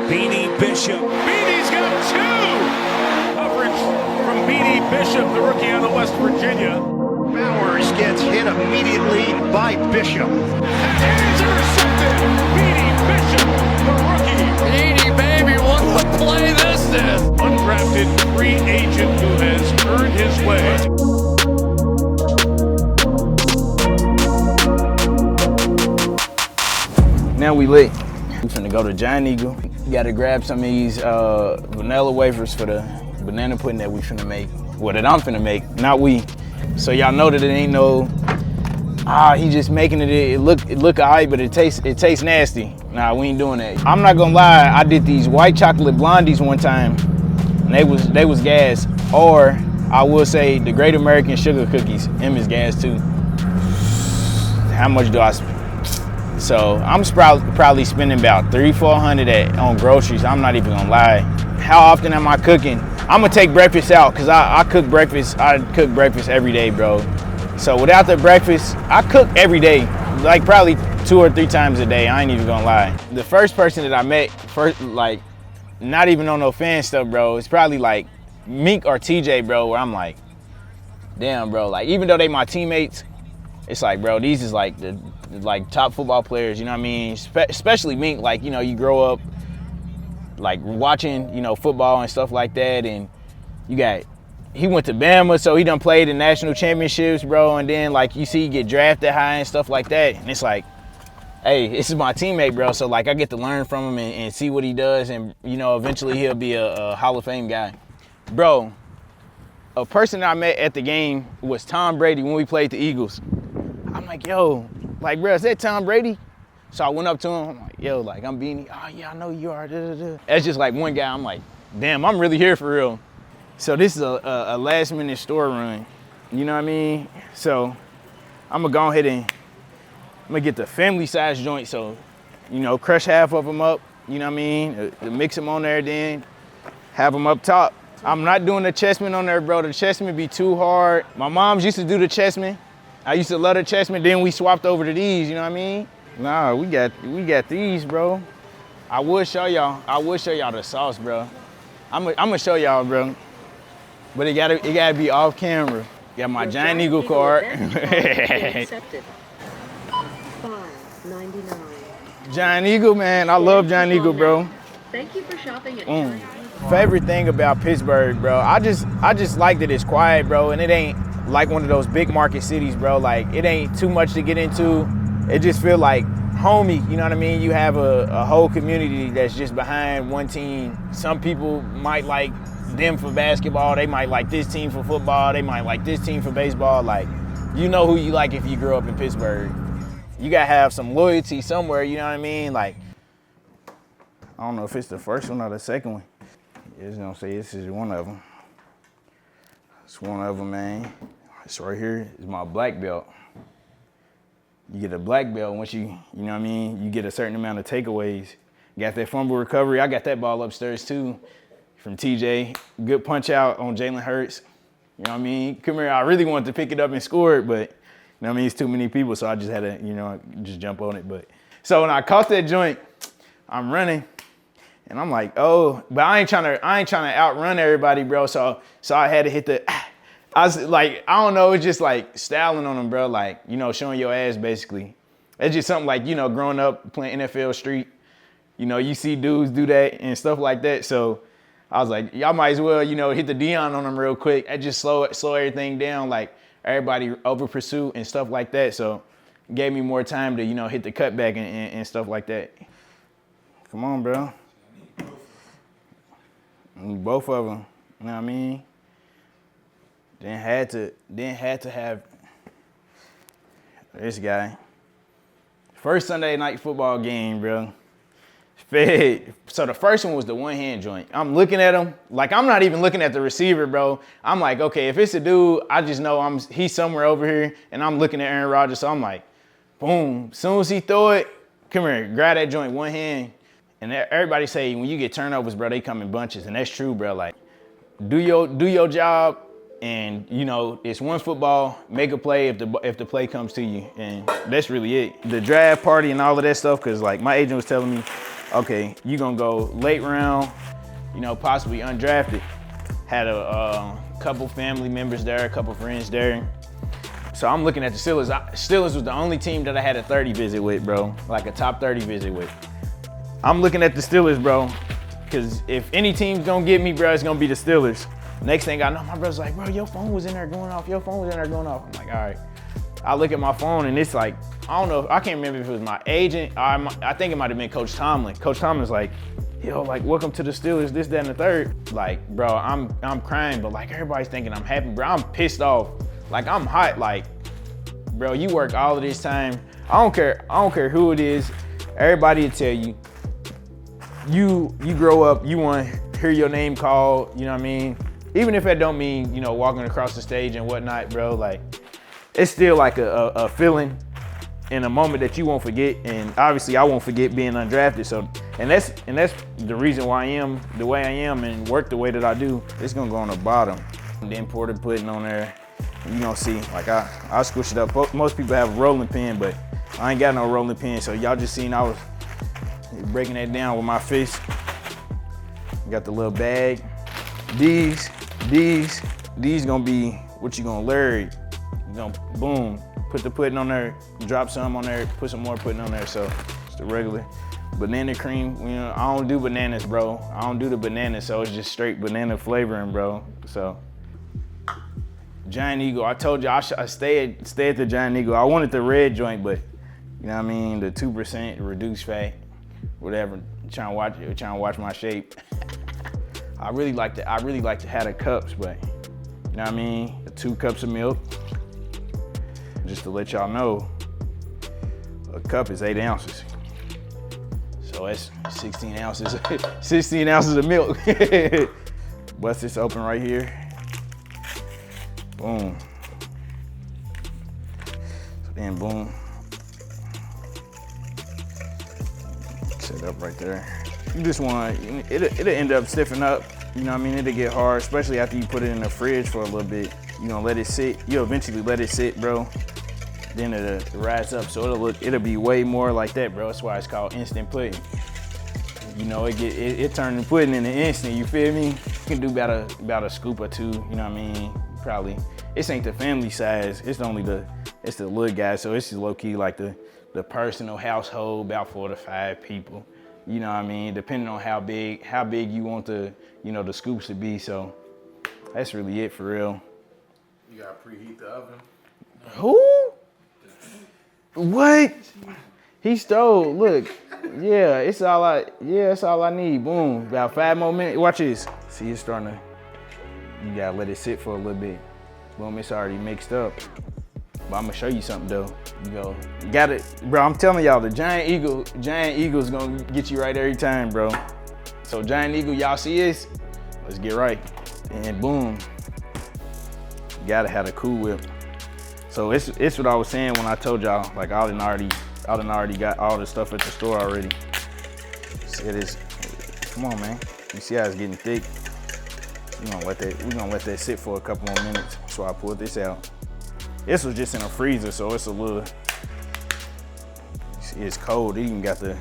Beanie Bishop. Beanie's got two! Coverage from Beanie Bishop, the rookie out of West Virginia. Bowers gets hit immediately by Bishop. And it is intercepted! Beanie Bishop, the rookie. Beanie, baby, what a play this is! Undrafted free agent who has earned his way. Now we lit. We finna go to Giant Eagle. Gotta grab some of these vanilla wafers for the banana pudding that we finna make. Well, that I'm finna make, not we. So y'all know that it ain't no, he just making it. It look alright, but it tastes nasty. Nah, we ain't doing that. I'm not gonna lie. I did these white chocolate blondies one time, and they was gas. Or I will say the Great American Sugar Cookies. Them is gas too. How much do I spend? So I'm probably spending about $300-400 on groceries. I'm not even gonna lie. How often am I cooking? I'm gonna take breakfast out because I cook breakfast. I cook breakfast every day, bro. So without the breakfast, I cook every day, like probably 2 or 3 times a day. I ain't even gonna lie. The first person that I met, like, not even on no fan stuff, bro, it's probably like Meek or TJ, bro, where I'm like, damn, bro. Like, even though they my teammates, it's like, bro, these is like the top football players, you know what I mean? Especially Mink, like, you know, you grow up like watching, you know, football and stuff like that, and he went to Bama, so he done played in national championships, bro, and then like you see he get drafted high and stuff like that, and it's like, hey, this is my teammate, bro, so like I get to learn from him and see what he does, and you know, eventually he'll be a Hall of Fame guy. Bro, a person that I met at the game was Tom Brady when we played the Eagles. I'm like, yo, like, bro, is that Tom Brady? So I went up to him, I'm like, yo, like, I'm Beanie. Oh, yeah, I know you are. Da, da, da. That's just like one guy. I'm like, damn, I'm really here for real. So this is a last minute store run. You know what I mean? So I'm gonna go ahead and I'm gonna get the family size joint. So, you know, crush half of them up, you know what I mean? Mix them on there, then have them up top. I'm not doing the chessman on there, bro. The chessman be too hard. My mom's used to do the chessman. I used to love the chessman, then we swapped over to these, you know what I mean? Nah, we got these, bro. I would show y'all the sauce, bro. I'm gonna show y'all, bro. But it gotta be off camera. Got my Giant Eagle card. Accepted. $5.99. Giant Eagle, man. I love Giant Eagle, bro. Thank you for shopping at Giant Eagle. Favorite thing about Pittsburgh, bro. I just like that it's quiet, bro, and it ain't like one of those big market cities, bro. Like, it ain't too much to get into. It just feel like homey, you know what I mean? You have a whole community that's just behind one team. Some people might like them for basketball. They might like this team for football. They might like this team for baseball. Like, you know who you like if you grew up in Pittsburgh. You gotta have some loyalty somewhere, you know what I mean? Like, I don't know if it's the first one or the second one. It's gonna say this is one of them. It's one of them, man. It's right here. It's my black belt. You get a black belt once you know what I mean? You get a certain amount of takeaways. Got that fumble recovery. I got that ball upstairs too from TJ. Good punch out on Jalen Hurts. You know what I mean? Come here. I really wanted to pick it up and score it, but you know what I mean? It's too many people, so I just had to, you know, just jump on it. But so when I caught that joint, I'm running. And I'm like, oh, but I ain't trying to outrun everybody, bro. So I had to hit the, I was like, I don't know, it's just like styling on them, bro. Like, you know, showing your ass basically. It's just something like, you know, growing up playing NFL street, you know, you see dudes do that and stuff like that. So I was like, y'all might as well, you know, hit the Dion on them real quick. I just slow everything down, like everybody over pursuit and stuff like that. So it gave me more time to, you know, hit the cutback and stuff like that. Come on, bro. Both of them, you know what I mean? Then had to have this guy. First Sunday night football game, bro. Fed. So the first one was the one-hand joint. I'm looking at him, like I'm not even looking at the receiver, bro. I'm like, okay, if it's a dude, I just know he's somewhere over here, and I'm looking at Aaron Rodgers, so I'm like, boom. As soon as he throw it, come here, grab that joint, one hand. And everybody say when you get turnovers, bro, they come in bunches, and that's true, bro. Like, do your job, and you know it's one football. Make a play if the play comes to you, and that's really it. The draft party and all of that stuff, cause like my agent was telling me, okay, you gonna go late round, you know, possibly undrafted. Had a couple family members there, a couple friends there. So I'm looking at the Steelers. Steelers was the only team that I had a 30 visit with, bro. Like a top 30 visit with. I'm looking at the Steelers, bro, because if any team's gonna get me, bro, it's gonna be the Steelers. Next thing I know, my brother's like, bro, your phone was in there going off. Your phone was in there going off. I'm like, all right. I look at my phone and it's like, I don't know, I can't remember if it was my agent. I think it might have been Coach Tomlin. Coach Tomlin's like, yo, like, welcome to the Steelers, this, that, and the third. Like, bro, I'm crying, but like everybody's thinking I'm happy, bro. I'm pissed off. Like, I'm hot. Like, bro, you work all of this time. I don't care who it is. Everybody will tell you, you grow up, you want to hear your name called, you know what I mean? Even if that don't mean, you know, walking across the stage and whatnot, bro, like, it's still like a feeling in a moment that you won't forget. And obviously I won't forget being undrafted. So, and that's the reason why I am the way I am and work the way that I do. It's gonna go on the bottom. And then pour the pudding on there. You gonna see, like I squish it up. Most people have a rolling pin, but I ain't got no rolling pin. So y'all just seen I was breaking that down with my fist. Got the little bag. These gonna be what you gonna layer it. You gonna boom, put the pudding on there, drop some on there, put some more pudding on there. So it's the regular banana cream. You know, I don't do bananas, bro. I don't do the bananas, so it's just straight banana flavoring, bro. So. Giant Eagle, I told you I stay at the Giant Eagle. I wanted the red joint, but you know what I mean, the 2% reduced fat, whatever. Trying to watch my shape. I really like to have the cups, but you know what I mean, the 2 cups of milk. Just to let y'all know, a cup is 8 ounces. So that's 16 ounces, 16 ounces of milk. Bust this open right here. Boom. So then boom. Set up right there. You just want, it'll end up stiffing up. You know what I mean? It'll get hard, especially after you put it in the fridge for a little bit. You know, let it sit. You'll eventually let it sit, bro. Then it'll rise up. So it'll be way more like that, bro. That's why it's called instant pudding. You know, it turned the pudding in an instant, you feel me? You can do about a scoop or 2, you know what I mean? Probably. This ain't the family size, it's the little guy, so it's just low key like the personal household, about 4 to 5 people. You know what I mean? Depending on how big you want the scoops to be, so that's really it for real. You gotta preheat the oven. Who? What? He stole, look. Yeah, it's all I need. Boom, about 5 more minutes. Watch this. See, it's starting to, you gotta let it sit for a little bit. Boom, it's already mixed up. But I'm gonna show you something though. Got it, bro, I'm telling y'all, the Giant Eagle's gonna get you right every time, bro. So Giant Eagle, y'all see this? Let's get right. And boom, you gotta have a Cool Whip. So it's what I was saying when I told y'all, like I done already got all the stuff at the store already. See this, come on, man. You see how it's getting thick? We're gonna let that sit for a couple more minutes. So I pulled this out. This was just in a freezer, so it's a little, it's cold. It even got the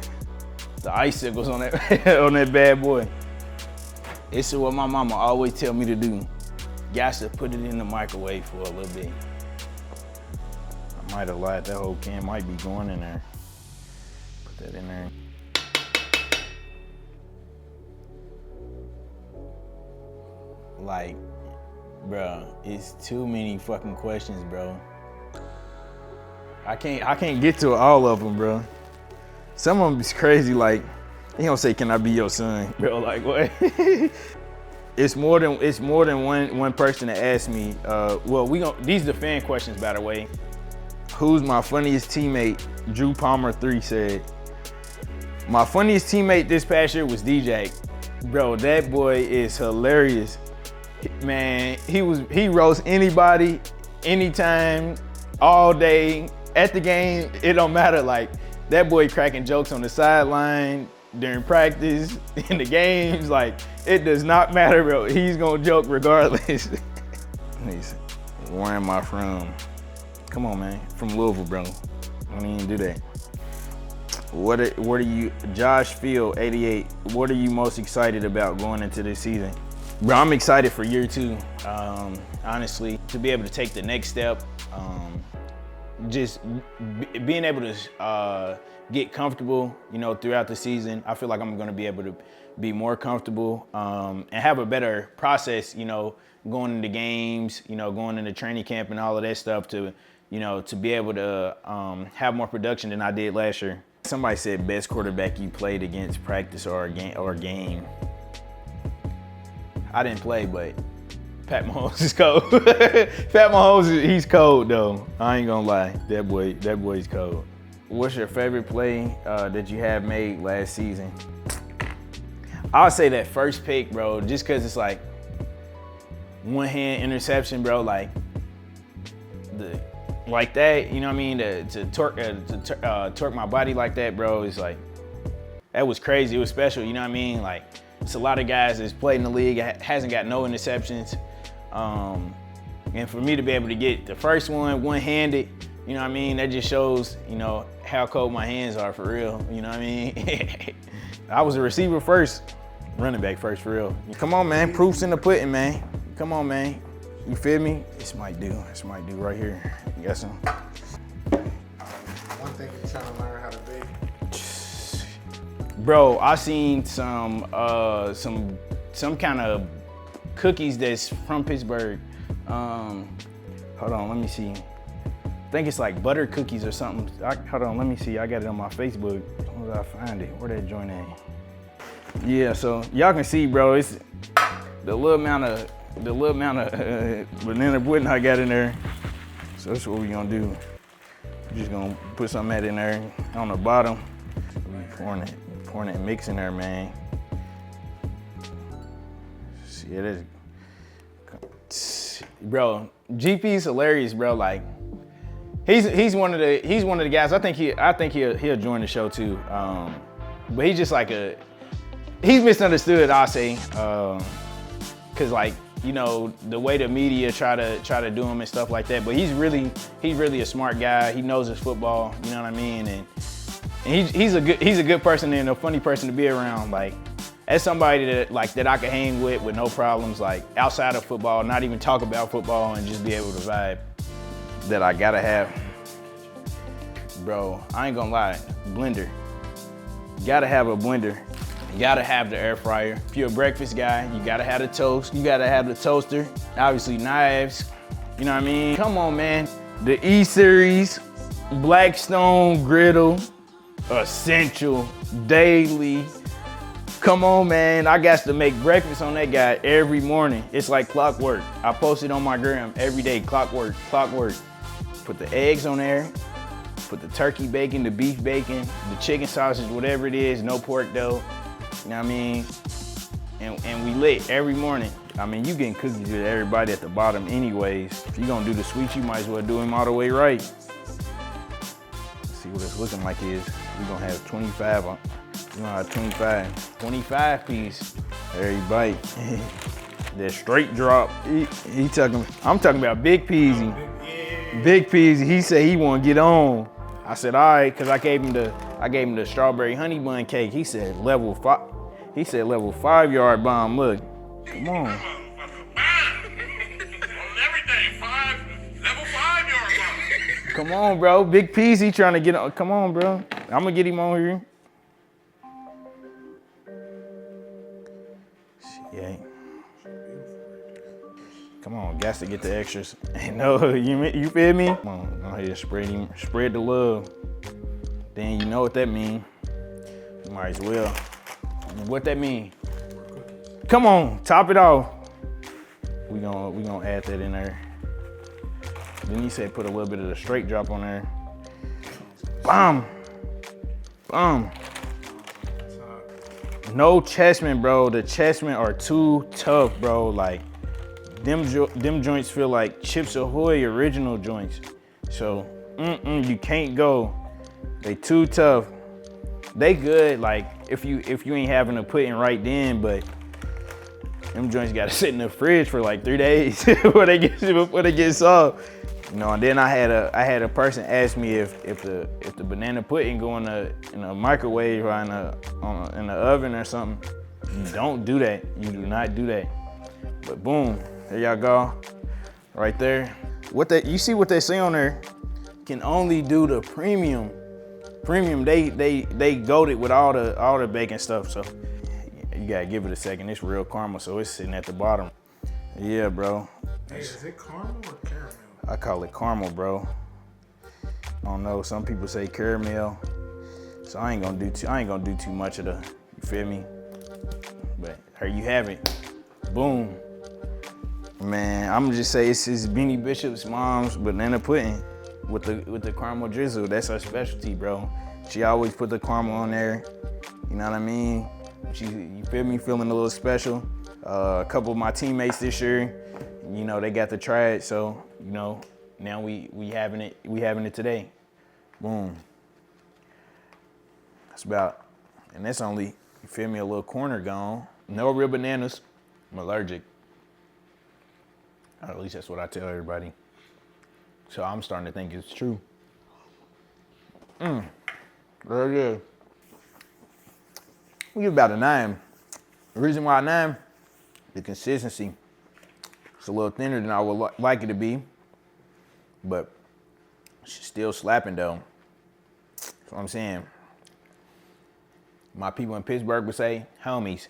icicles on that on that bad boy. This is what my mama always tell me to do. Got to put it in the microwave for a little bit. I might have lied, that whole can might be going in there. Put that in there. Like, bro, it's too many fucking questions, bro. I can't get to all of them, bro. Some of them is crazy, like, he don't say, can I be your son? Bro, like, what? It's more than one person that asked me, these are the fan questions, by the way. Who's my funniest teammate? Drew Palmer 3 said, my funniest teammate this past year was DJ. Bro, that boy is hilarious. Man, he roasts anybody, anytime, all day, at the game, it don't matter. Like, that boy cracking jokes on the sideline, during practice, in the games, like, it does not matter, bro. He's gonna joke regardless. Where am I from? Come on, man. From Louisville, bro. I don't even do that. What are you, Josh Field, 88, what are you most excited about going into this season? Bro, I'm excited for year 2. Honestly, to be able to take the next step, just being able to get comfortable, you know, throughout the season. I feel like I'm going to be able to be more comfortable and have a better process, you know, going into games, you know, going into training camp and all of that stuff to, you know, to be able to have more production than I did last year. Somebody said best quarterback you played against, practice or game. I didn't play, but Pat Mahomes is cold. Pat Mahomes, he's cold though. I ain't gonna lie, that boy's cold. What's your favorite play that you have made last season? I'll say that first pick, bro, just cause it's like one hand interception, bro, like that, you know what I mean? To torque my body like that, bro, is like, that was crazy. It was special, you know what I mean? Like, it's a lot of guys that's played in the league, hasn't got no interceptions. And for me to be able to get the first one-handed, you know what I mean? That just shows, you know, how cold my hands are for real, you know what I mean? I was a receiver first, running back first for real. Come on, man, proof's in the pudding, man. Come on, man. You feel me? This might do right here. You got some? One thing you're trying to learn how to bake. Bro, I seen some kind of cookies that's from Pittsburgh. Hold on, let me see. I think it's like butter cookies or something. Hold on, let me see. I got it on my Facebook. Where did I find it? Where that joint at? Yeah, so y'all can see, bro. It's the little amount of banana pudding I got in there. So that's what we gonna do. We're just gonna put some of that in there on the bottom. Pouring that mix in there, man. See, it is. Bro, GP's hilarious, bro. Like, he's one of the guys. I think he'll join the show too. But he's just like he's misunderstood, I'll say, cause like, you know, the way the media try to do him and stuff like that. But he's really a smart guy. He knows his football. You know what I mean? And he's a good person and a funny person to be around. Like, as somebody that I could hang with no problems. Like, outside of football, not even talk about football and just be able to vibe. That I gotta have, bro. I ain't gonna lie, blender. You gotta have a blender. You gotta have the air fryer. If you're a breakfast guy, you gotta have the toast. You gotta have the toaster. Obviously knives, you know what I mean? Come on, man. The E-Series, Blackstone griddle, essential, daily. Come on, man. I got to make breakfast on that guy every morning. It's like clockwork. I post it on my gram every day, clockwork. Put the eggs on there. Put the turkey bacon, the beef bacon, the chicken sausage, whatever it is, no pork though. You know what I mean? And we lit every morning. I mean, you getting cookies with everybody at the bottom anyways. If you're gonna do the sweets, you might as well do them all the way right. Let's see what it's looking like is. We're gonna have 25 on. We're gonna have 25 piece. Every bite. That straight drop. I'm talking about Big Peasy. Big Peasy, he said he wanna get on. I said, all right, cause I gave him the strawberry honey bun cake. He said level 5. He said level 5 yard bomb. Look, come on. Everything, level 5 yard bomb. Come on, bro. Big Peasy trying to get on. Come on, bro. I'm gonna get him on here. Yeah. Come on, got to get the extras. No, you feel me? Come on, go ahead, spread the love. Then you know what that mean. You might as well. What that mean? Come on, top it off. We gonna add that in there. Then he said put a little bit of the straight drop on there. Bam, bam. No chessmen, bro. The chessmen are too tough, bro. Like, them joints feel like Chips Ahoy original joints. So, you can't go. They too tough. They good, like, if you ain't having to put in right then, but them joints gotta sit in the fridge for like 3 days before they get soft. You know, and then I had a person ask me if the banana pudding go in a microwave or in the oven or something. You don't do that. You do not do that. But boom, there y'all go, right there. You see what they say on there? Can only do the premium. Premium, they goated with all the bacon stuff. So you gotta give it a second. It's real caramel, so it's sitting at the bottom. Yeah, bro. Hey, is it caramel or caramel? I call it caramel, bro. I don't know. Some people say caramel, so I ain't gonna do too much of the. You feel me? But here you have it. Boom. Man, I'm gonna just say it's Beanie Bishop's mom's banana pudding with the caramel drizzle. That's her specialty, bro. She always put the caramel on there. You know what I mean? You feel me? Feeling a little special. A couple of my teammates this year, you know, they got to try it. So, you know, now we having it today. Boom. That's about, and that's only, you feel me, a little corner gone. No real bananas. I'm allergic. Or at least that's what I tell everybody. So I'm starting to think it's true. Very good. We give about a 9. The reason why a 9, the consistency. It's a little thinner than I would like it to be, but she's still slapping though. That's what I'm saying. My people in Pittsburgh would say, homies.